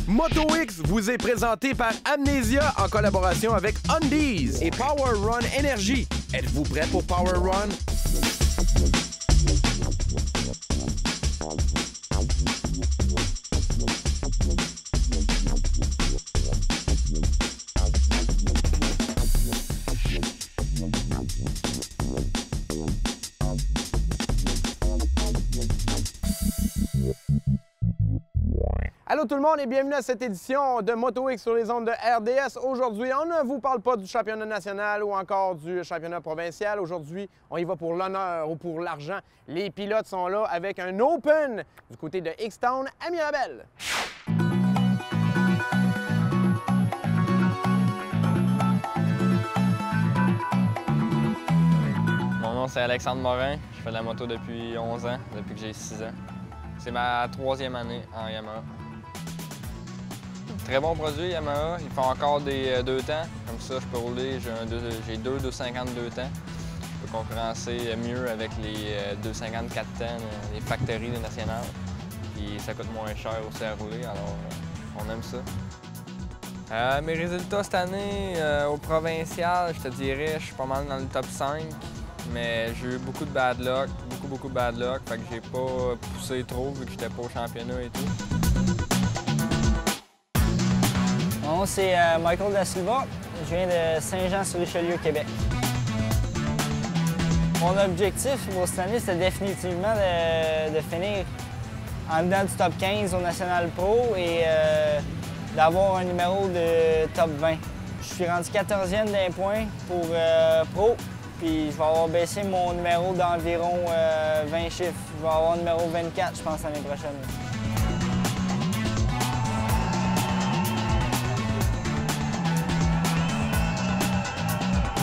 Moto X vous est présenté par Amnesia en collaboration avec Undies et Power Run Energy. Êtes-vous prêt pour Power Run? Allô tout le monde et bienvenue à cette édition de Moto X sur les ondes de RDS. Aujourd'hui, on ne vous parle pas du championnat national ou encore du championnat provincial. Aujourd'hui, on y va pour l'honneur ou pour l'argent. Les pilotes sont là avec un Open du côté de X-Town à Mirabel. Mon nom c'est Alexandre Morin. Je fais de la moto depuis 11 ans, depuis que j'ai 6 ans. C'est ma 3e année en Yamaha. Très bon produit, Yamaha. Ils font encore des 2 temps. Comme ça, je peux rouler. J'ai 2,52 temps. Je peux concurrencer mieux avec les 2,54 temps, les factories nationales. Puis ça coûte moins cher aussi à rouler, alors on aime ça. Mes résultats cette année, au provincial, je te dirais, je suis pas mal dans le top 5. Mais j'ai eu beaucoup de bad luck, beaucoup de bad luck. Fait que j'ai pas poussé trop vu que j'étais pas au championnat et tout. Mon nom, c'est Michael Da Silva. Je viens de Saint-Jean-sur-Richelieu, Québec. Mon objectif pour cette année, c'était définitivement de finir en dedans du top 15 au National Pro et d'avoir un numéro de top 20. Je suis rendu 14e d'un point pour Pro, puis je vais avoir baissé mon numéro d'environ 20 chiffres. Je vais avoir un numéro 24, je pense, l'année prochaine.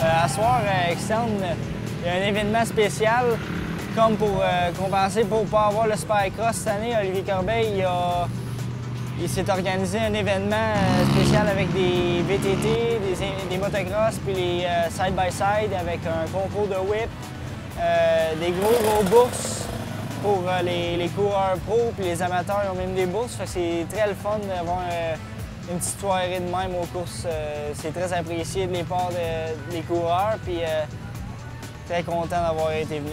À soir, X-Town, il y a un événement spécial, comme pour compenser pour ne pas avoir le Supercross cette année. Olivier Corbeil, il s'est organisé un événement spécial avec des VTT, des motocross, puis les side-by-side avec un concours de whip, des gros bourses pour les coureurs pro, puis les amateurs ils ont même des bourses. Fait que c'est très le fun d'avoir une petite soirée de même aux courses. C'est très apprécié de les parts des coureurs, puis très content d'avoir été venu.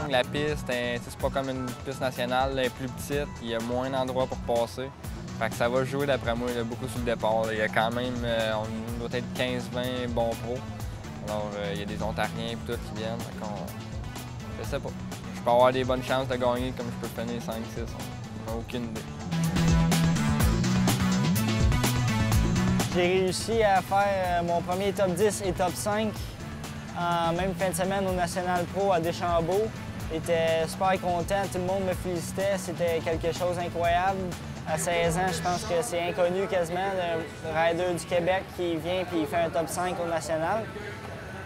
La piste, c'est pas comme une piste nationale, elle est plus petite, il y a moins d'endroits pour passer. Fait que ça va jouer d'après moi beaucoup sur le départ. Il y a quand même, on doit être 15-20 bons pros. Alors il y a des Ontariens et tout qui viennent. Je sais pas. Je peux avoir des bonnes chances de gagner comme je peux finir 5-6. On n'a aucune idée. J'ai réussi à faire mon premier top 10 et top 5 en même fin de semaine au National Pro à Deschambault. J'étais super content, tout le monde me félicitait, c'était quelque chose d'incroyable. À 16 ans, je pense que c'est inconnu quasiment d'un rider du Québec qui vient et il fait un top 5 au National.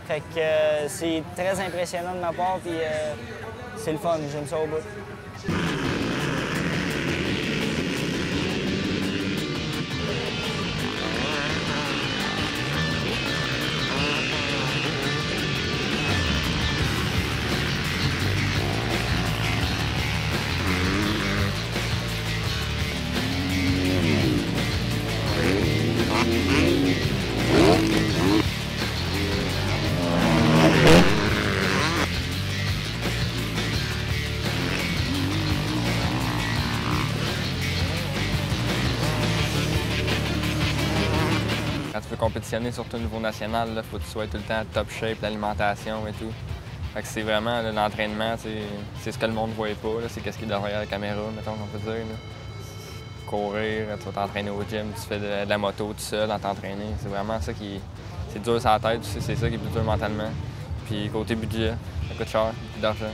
Fait que c'est très impressionnant de ma part puis c'est le fun, j'aime ça au bout. Quand tu veux compétitionner, surtout au niveau national, il faut que tu sois tout le temps top shape, l'alimentation et tout. Fait que c'est vraiment l'entraînement, c'est ce que le monde ne voit pas, c'est qu'est-ce qui est derrière la caméra, mettons qu'on peut dire. Là. Courir, tu vas t'entraîner au gym, tu fais de la moto tout seul en t'entraîner. C'est vraiment ça qui c'est dur sur la tête, c'est ça qui est plus dur mentalement. Puis côté budget, ça coûte cher, beaucoup d'argent.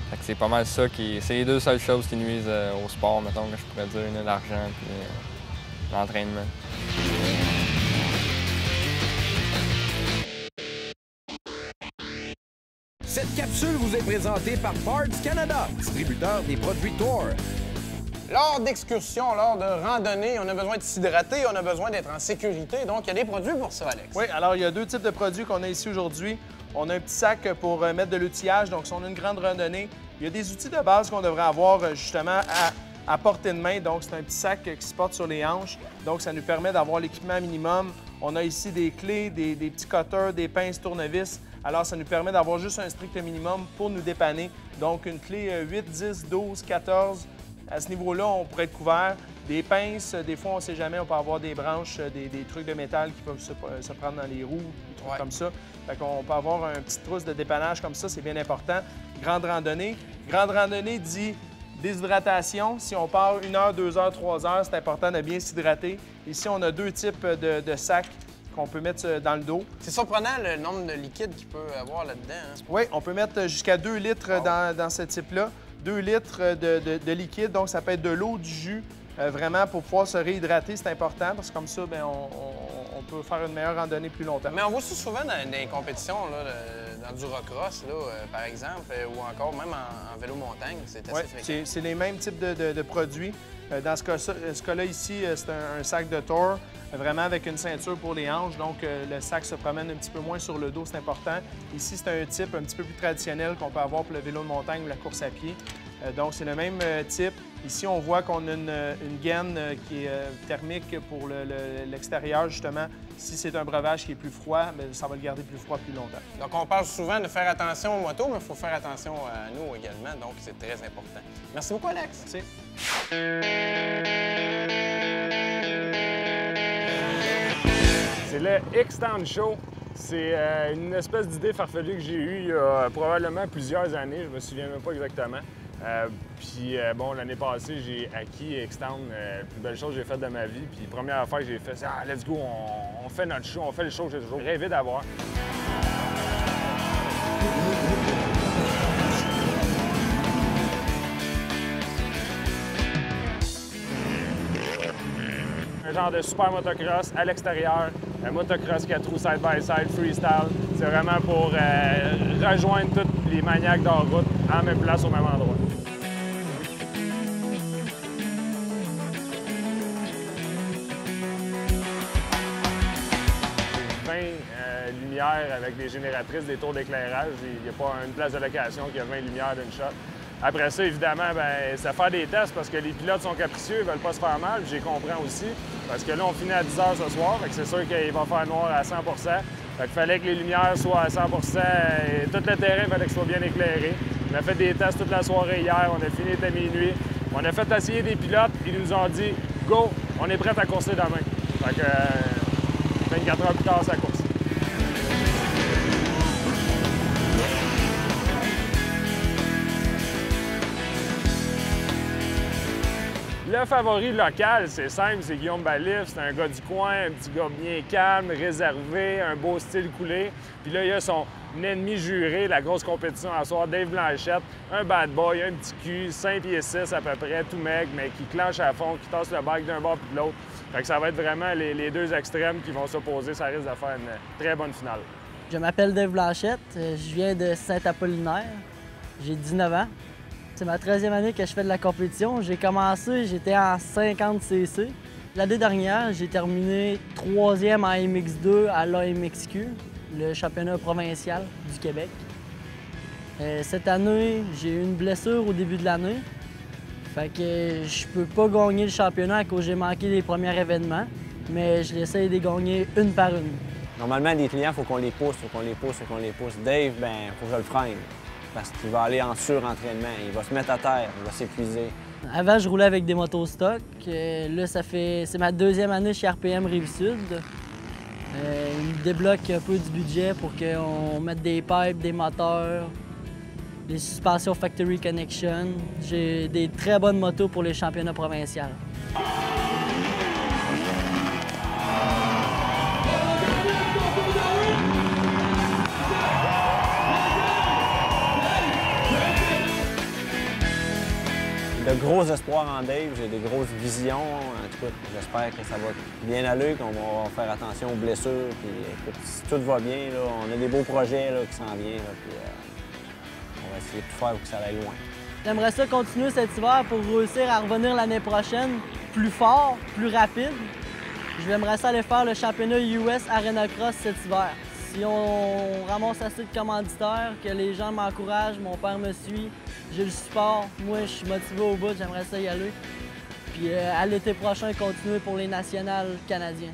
Fait que c'est pas mal ça c'est les deux seules choses qui nuisent au sport, mettons, que je pourrais dire, l'argent et l'entraînement. Cette capsule vous est présentée par Parts Canada, distributeur des produits Thor. Lors d'excursions, lors de randonnées, on a besoin de s'hydrater, on a besoin d'être en sécurité. Donc, il y a des produits pour ça, Alex. Oui, alors il y a deux types de produits qu'on a ici aujourd'hui. On a un petit sac pour mettre de l'outillage. Donc, si on a une grande randonnée, il y a des outils de base qu'on devrait avoir justement à portée de main. Donc, c'est un petit sac qui se porte sur les hanches. Donc, ça nous permet d'avoir l'équipement minimum. On a ici des clés, des petits cutters, des pinces tournevis. Alors, ça nous permet d'avoir juste un strict minimum pour nous dépanner. Donc, une clé 8, 10, 12, 14. À ce niveau-là, on pourrait être couvert. Des pinces, des fois, on ne sait jamais, on peut avoir des branches, des trucs de métal qui peuvent se prendre dans les roues, des trucs comme ça. Fait qu'on peut avoir un petit trousse de dépannage comme ça, c'est bien important. Grande randonnée. Grande randonnée dit déshydratation. Si on part 1 heure, 2 heures, 3 heures, c'est important de bien s'hydrater. Ici, on a 2 types de sacs qu'on peut mettre dans le dos. C'est surprenant le nombre de liquide qu'il peut avoir là-dedans. Hein? Oui, on peut mettre jusqu'à 2 litres dans ce type-là. 2 litres de liquide, donc ça peut être de l'eau, du jus, vraiment pour pouvoir se réhydrater, c'est important parce que comme ça, bien, on peut faire une meilleure randonnée plus longtemps. Mais on voit ça souvent dans les compétitions, là, dans du rock-cross, par exemple, ou encore même en vélo-montagne, c'est assez fréquent. Oui, c'est les mêmes types de produits. Dans ce cas-là ici, c'est un sac de Thor, vraiment avec une ceinture pour les hanches, donc le sac se promène un petit peu moins sur le dos, c'est important. Ici, c'est un type un petit peu plus traditionnel qu'on peut avoir pour le vélo de montagne ou la course à pied. Donc, c'est le même type. Ici, on voit qu'on a une gaine qui est thermique pour l'extérieur, justement. Si c'est un breuvage qui est plus froid, bien, ça va le garder plus froid plus longtemps. Donc, on parle souvent de faire attention aux motos, mais il faut faire attention à nous également, donc c'est très important. Merci beaucoup, Alex. Merci. C'est le X-Town Show. C'est une espèce d'idée farfelue que j'ai eue il y a probablement plusieurs années, je me souviens même pas exactement. Bon, l'année passée, j'ai acquis X-Town, la plus belle chose que j'ai faite de ma vie. Puis la première affaire que j'ai fait, c'est « Ah, let's go, on fait notre show, on fait le show que j'ai toujours rêvé d'avoir. » Un genre de super motocross à l'extérieur, un motocross 4 roues side-by-side, freestyle. C'est vraiment pour rejoindre tous les maniaques d'hors-route à la même place, au même endroit. Lumières avec des génératrices, des tours d'éclairage. Il n'y a pas une place de location qui a 20 lumières d'une shot. Après ça, évidemment, c'est faire des tests parce que les pilotes sont capricieux, ils ne veulent pas se faire mal, j'y comprends aussi. Parce que là, on finit à 10 h ce soir, c'est sûr qu'il va faire noir à 100 Il fallait que les lumières soient à 100 et tout le terrain, il fallait que ce soit bien éclairé. On a fait des tests toute la soirée hier, on a fini, il était minuit. On a fait essayer des pilotes, ils nous ont dit « Go, on est prêts à courser demain ». Fait que 24 heures plus tard, ça course. Le favori local, c'est simple, c'est Guillaume Balif. C'est un gars du coin, un petit gars bien calme, réservé, un beau style coulé. Puis là, il y a son ennemi juré, la grosse compétition à soir, Dave Blanchette. Un bad boy, un petit cul, 5 pieds 6 à peu près, tout maigre, mais qui clenche à fond, qui tasse le bike d'un bord puis de l'autre. Fait que ça va être vraiment les deux extrêmes qui vont s'opposer. Ça risque de faire une très bonne finale. Je m'appelle Dave Blanchette, je viens de Saint-Apollinaire. J'ai 19 ans. C'est ma 13e année que je fais de la compétition. J'ai commencé, j'étais en 50 cc. L'année dernière, j'ai terminé 3e en MX2 à l'AMXQ, le championnat provincial du Québec. Cette année, j'ai eu une blessure au début de l'année. Fait que je peux pas gagner le championnat à cause j'ai manqué les premiers événements, mais je l'essaie de les gagner une par une. Normalement, les clients, il faut qu'on les pousse, Dave, ben, faut que je le freine. Parce qu'il va aller en surentraînement, il va se mettre à terre, il va s'épuiser. Avant, je roulais avec des motos stock. Là, c'est ma 2e année chez RPM Rive-Sud. Ils me débloquent un peu du budget pour qu'on mette des pipes, des moteurs, des suspensions Factory Connection. J'ai des très bonnes motos pour les championnats provinciaux. De gros espoirs en Dave, j'ai des grosses visions. En tout cas, j'espère que ça va bien aller, qu'on va faire attention aux blessures. Puis, écoute, si tout va bien, là, on a des beaux projets là, qui s'en viennent. Puis, on va essayer de tout faire pour que ça aille loin. J'aimerais ça continuer cet hiver pour réussir à revenir l'année prochaine plus fort, plus rapide. J'aimerais ça aller faire le championnat US Arena Cross cet hiver. Si on ramasse assez de commanditaires, que les gens m'encouragent, mon père me suit, j'ai le support, moi je suis motivé au bout, j'aimerais ça y aller. Puis à l'été prochain, continuer pour les nationales canadiens.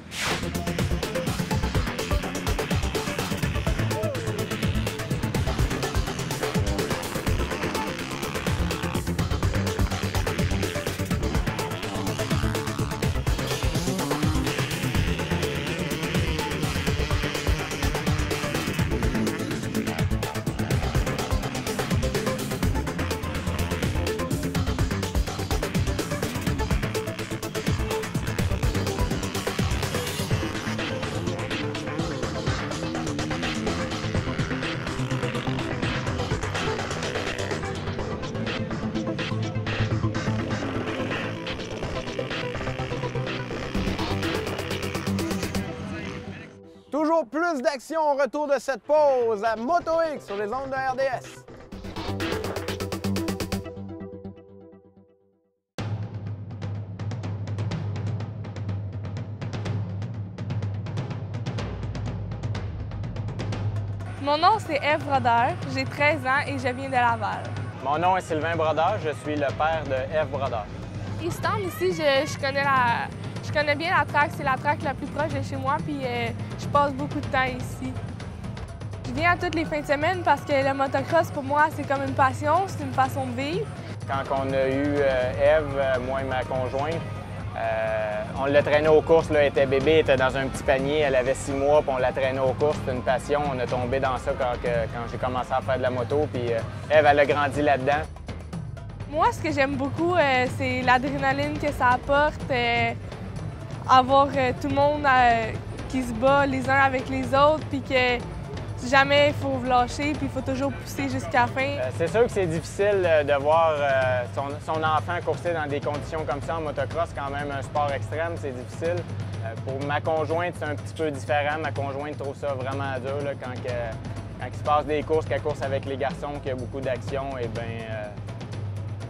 Toujours plus d'action au retour de cette pause à Moto X sur les ondes de RDS. Mon nom, c'est Eve Brodeur, j'ai 13 ans et je viens de Laval. Mon nom est Sylvain Brodeur, je suis le père de Eve Brodeur. Easton, ici, je connais bien la track. C'est la track la plus proche de chez moi, puis je passe beaucoup de temps ici. Je viens à toutes les fins de semaine parce que le motocross, pour moi, c'est comme une passion, c'est une façon de vivre. Quand on a eu Eve, moi et ma conjointe, on l'a traînée aux courses, là, elle était bébé, elle était dans un petit panier, elle avait 6 mois, puis on l'a traînée aux courses, c'était une passion. On a tombé dans ça quand j'ai commencé à faire de la moto, puis Eve, elle a grandi là-dedans. Moi, ce que j'aime beaucoup, c'est l'adrénaline que ça apporte, avoir tout le monde qui se bat les uns avec les autres, puis que jamais il faut lâcher, puis il faut toujours pousser jusqu'à la fin. C'est sûr que c'est difficile de voir son enfant courser dans des conditions comme ça en motocross, quand même un sport extrême, c'est difficile. Pour ma conjointe, c'est un petit peu différent. Ma conjointe trouve ça vraiment dur là, quand il se passe des courses, qu'elle course avec les garçons, qu'il y a beaucoup d'action, et bien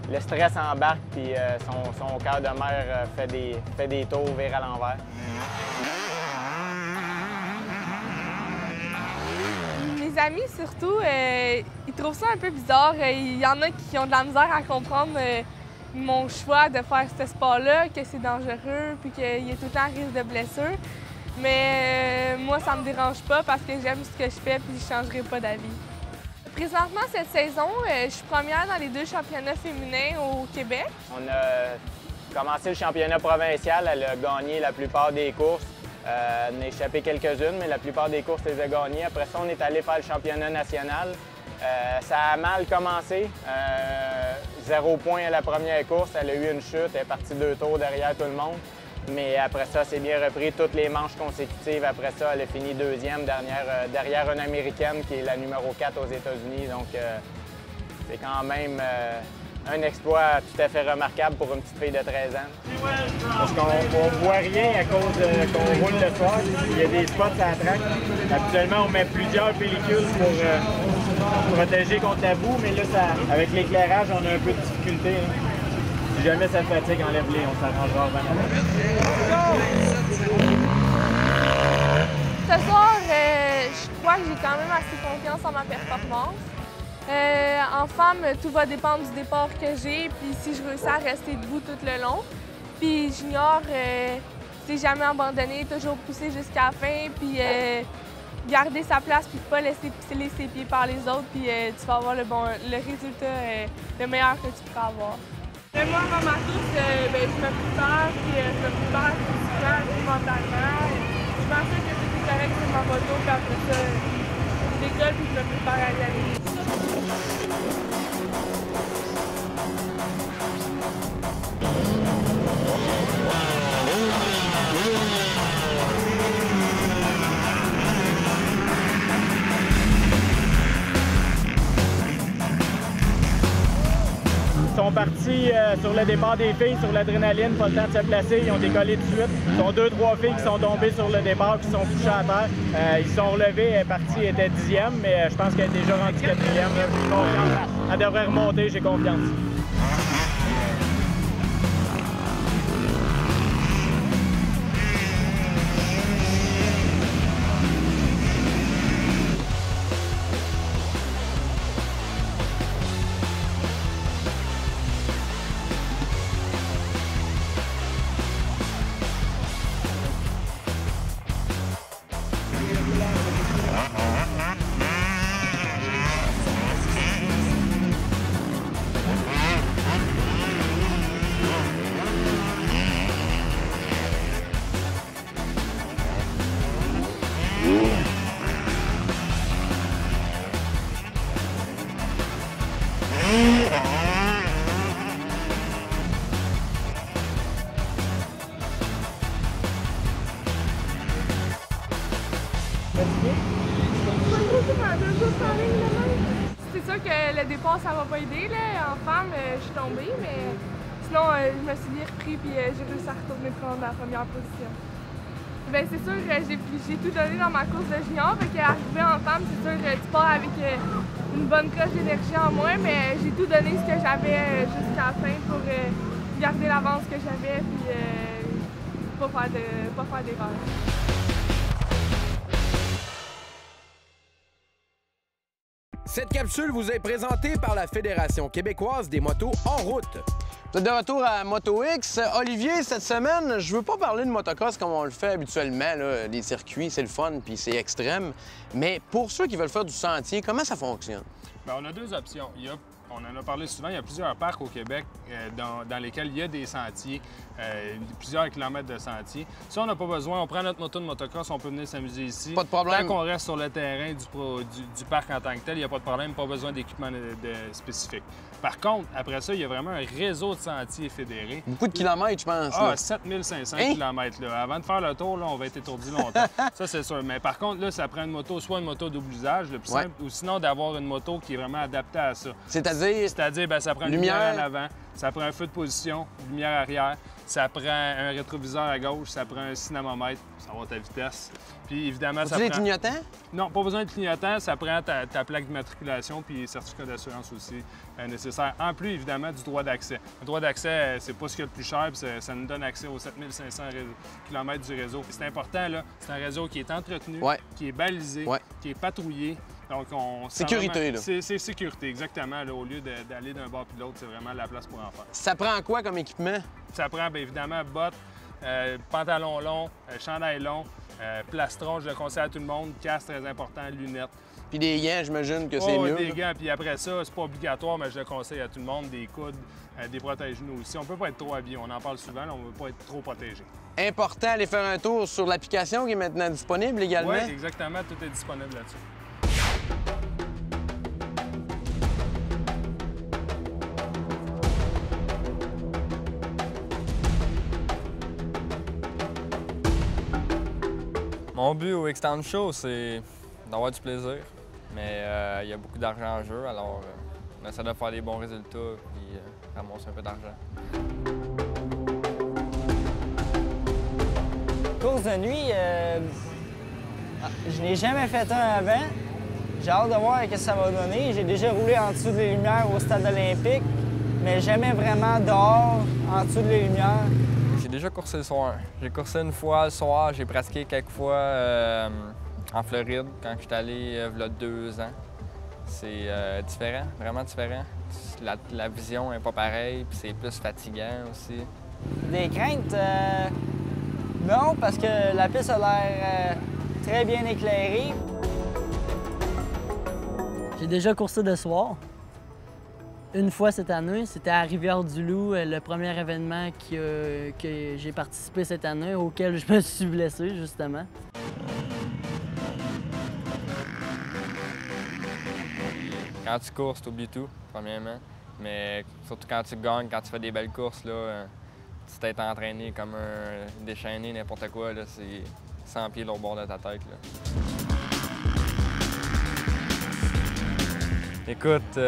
le stress embarque, puis son cœur de mère fait des tours, vire à l'envers. Mes amis, surtout, ils trouvent ça un peu bizarre. Il y en a qui ont de la misère à comprendre mon choix de faire ce sport-là, que c'est dangereux, puis qu'il y a tout le temps risque de blessure. Mais moi, ça me dérange pas parce que j'aime ce que je fais, puis je changerai pas d'avis. Présentement, cette saison, je suis première dans les 2 championnats féminins au Québec. On a commencé le championnat provincial, elle a gagné la plupart des courses. On a échappé quelques-unes, mais la plupart des courses, elle les a gagnées. Après ça, on est allé faire le championnat national. Ça a mal commencé. 0 point à la première course, elle a eu une chute, elle est partie 2 tours derrière tout le monde. Mais après ça, c'est bien repris toutes les manches consécutives. Après ça, elle a fini 2e derrière une Américaine qui est la numéro 4 aux États-Unis. Donc, c'est quand même un exploit tout à fait remarquable pour une petite fille de 13 ans. Parce qu'on ne voit rien à cause qu'on roule le soir. Il y a des spots à la track. Habituellement, on met plusieurs pellicules pour protéger contre la boue, mais là, avec l'éclairage, on a un peu de difficulté. Hein. Si jamais ça te fatigue, enlève-les, on s'arrangera vraiment. Ce soir, je crois que j'ai quand même assez confiance en ma performance. En femme, tout va dépendre du départ que j'ai, puis si je réussis à rester debout tout le long. Puis junior, c'est jamais abandonné, toujours pousser jusqu'à la fin, puis garder sa place, puis pas laisser pousser ses pieds par les autres, puis tu vas avoir le résultat le meilleur que tu pourras avoir. Moi, avant ma course, je me prépare, puis je me prépare physiquement, puis mentalement. Je m'assure que tout est correct sur ma moto, puis après ça, je décolle, puis je me prépare à y aller. Ils sont partis sur le départ des filles, sur l'adrénaline, pas le temps de se placer, ils ont décollé tout de suite. Ils sont 2-3 filles qui sont tombées sur le départ, qui sont couchées à terre. Ils se sont relevés, elle est partie, elle était 10e, mais je pense qu'elle est déjà rendue 4e. Elle devrait remonter, j'ai confiance. C'est sûr que le départ, ça m'a pas aidé. Là. En femme, je suis tombée, mais sinon, je me suis bien repris et j'ai réussi à retourner prendre la première position. Bien, c'est sûr, j'ai tout donné dans ma course de junior. Fait qu'arrivé en femme, c'est sûr que tu pars avec une bonne coche d'énergie en moins, mais j'ai tout donné ce que j'avais jusqu'à la fin pour garder l'avance que j'avais et pas faire d'erreur. Cette capsule vous est présentée par la Fédération québécoise des motos en route. Vous êtes de retour à Moto X. Olivier, cette semaine, je veux pas parler de motocross comme on le fait habituellement. Là. Les circuits, c'est le fun puis c'est extrême. Mais pour ceux qui veulent faire du sentier, comment ça fonctionne? Bien, on a deux options. On en a parlé souvent, il y a plusieurs parcs au Québec dans lesquels il y a des sentiers, plusieurs kilomètres de sentiers. Si on n'a pas besoin, on prend notre moto de motocross, on peut venir s'amuser ici. Pas de problème. Tant qu'on reste sur le terrain du parc en tant que tel, il n'y a pas de problème, pas besoin d'équipement spécifique. Par contre, après ça, il y a vraiment un réseau de sentiers fédérés. Beaucoup de kilomètres, je pense. Ah, 7500 km. Là. Avant de faire le tour, là, on va être étourdi longtemps. Ça, c'est sûr. Mais par contre, là, ça prend une moto, soit une moto double usage, le plus simple, ou sinon d'avoir une moto qui est vraiment adaptée à ça. C'est-à-dire, bien, ça prend une lumière en avant, ça prend un feu de position, une lumière arrière, ça prend un rétroviseur à gauche, ça prend un dynamomètre pour savoir ta vitesse. Puis évidemment, ça prend... des clignotants? Non, pas besoin de clignotant, ça prend ta plaque d'immatriculation puis certificat d'assurance aussi nécessaire. En plus, évidemment, du droit d'accès. Le droit d'accès, c'est pas ce qu'il y a de plus cher, puis ça nous donne accès aux 7500 km du réseau. C'est important, là, c'est un réseau qui est entretenu, qui est balisé, qui est patrouillé. Donc, sécurité, là. C'est sécurité, exactement. Là, au lieu d'aller d'un bord puis de l'autre, c'est vraiment la place pour en faire. Ça prend quoi comme équipement? Ça prend, bien évidemment, bottes, pantalon long, chandail long, plastron, je le conseille à tout le monde, casque très important, lunettes. Puis des gants, j'imagine que c'est mieux. Des gants, puis après ça, c'est pas obligatoire, mais je le conseille à tout le monde, des coudes, des protège-genoux aussi. On peut pas être trop habillé, on en parle souvent, là, on veut pas être trop protégé. Important, aller faire un tour sur l'application qui est maintenant disponible également. Oui, exactement, tout est disponible là-dessus. Mon but au Extend Show, c'est d'avoir du plaisir, mais il y a beaucoup d'argent en jeu, alors on essaie de faire des bons résultats et ramasser un peu d'argent. Course de nuit, je n'ai jamais fait un avant. J'ai hâte de voir ce que ça va donner. J'ai déjà roulé en dessous des lumières au stade olympique, mais jamais vraiment dehors, en dessous des lumières. J'ai déjà coursé le soir. J'ai coursé une fois le soir, j'ai pratiqué quelques fois en Floride quand je suis allé il y a 2 ans. C'est différent, vraiment différent. La vision n'est pas pareille, puis c'est plus fatigant aussi. Des craintes? Non, parce que la piste a l'air très bien éclairée. J'ai déjà coursé de soir. Une fois cette année, c'était à Rivière-du-Loup, le premier événement que j'ai participé cette année, auquel je me suis blessé, justement. Quand tu courses, tu oublies tout, premièrement. Mais surtout quand tu gagnes, quand tu fais des belles courses, là, tu t'es entraîné comme un déchaîné, n'importe quoi, c'est 100 pieds au bord de ta tête. Là. Écoute,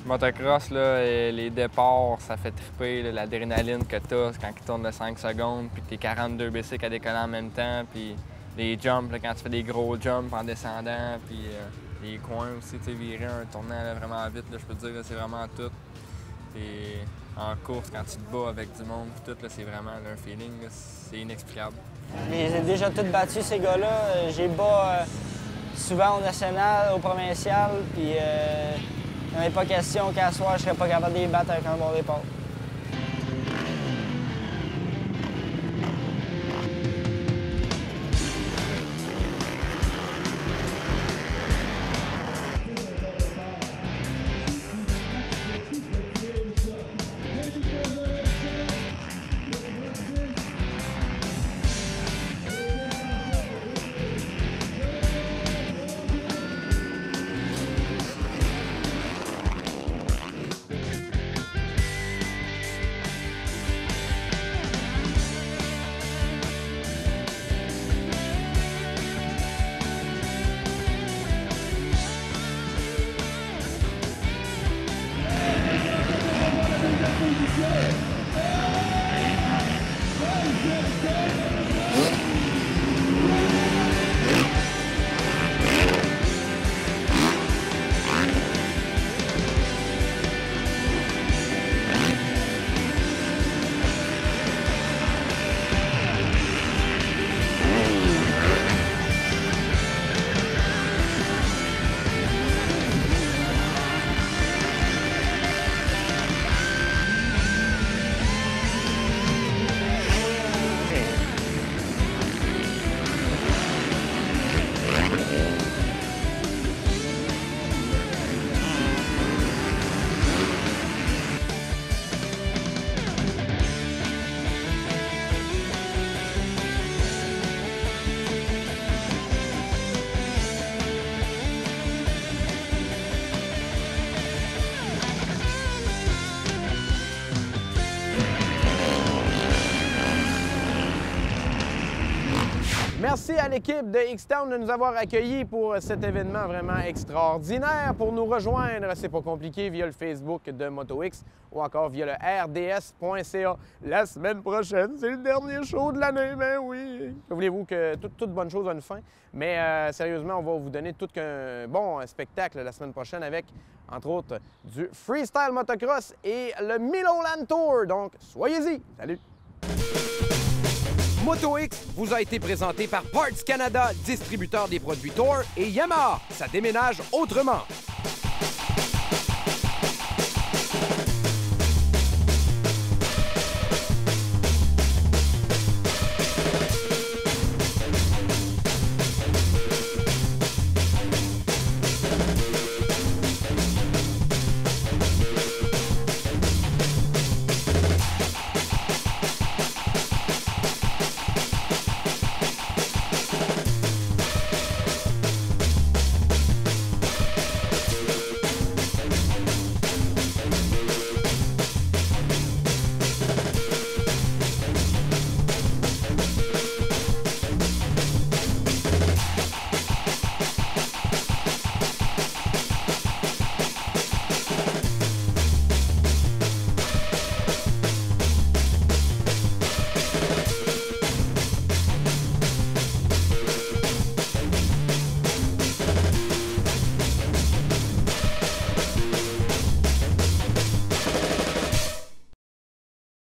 motocross, là, les départs, ça fait triper là, l'adrénaline que tu as quand il tourne de 5 secondes, puis que tu es 42 bicycles à décoller en même temps, puis les jumps, là, quand tu fais des gros jumps en descendant, puis les coins aussi, tu sais, virer un tournant là, vraiment vite, là, je peux te dire, c'est vraiment tout. Et en course, quand tu te bats avec du monde, tout, c'est vraiment là, un feeling, c'est inexplicable. J'ai déjà tout battu, ces gars-là. J'ai bats souvent au national, au provincial, puis il n'y en a pas question qu'à soir, je ne serais pas capable de les battre avec un bon départ. Merci à l'équipe de X-Town de nous avoir accueillis pour cet événement vraiment extraordinaire. Pour nous rejoindre, c'est pas compliqué, via le Facebook de MotoX ou encore via le rds.ca. La semaine prochaine, c'est le dernier show de l'année, mais oui! Voulez-vous que toute bonne chose a une fin? Mais sérieusement, on va vous donner tout qu'un bon spectacle la semaine prochaine avec, entre autres, du freestyle motocross et le Milleland Tour. Donc, soyez-y! Salut! MotoX vous a été présenté par Parts Canada, distributeur des produits Thor, et Yamaha, ça déménage autrement.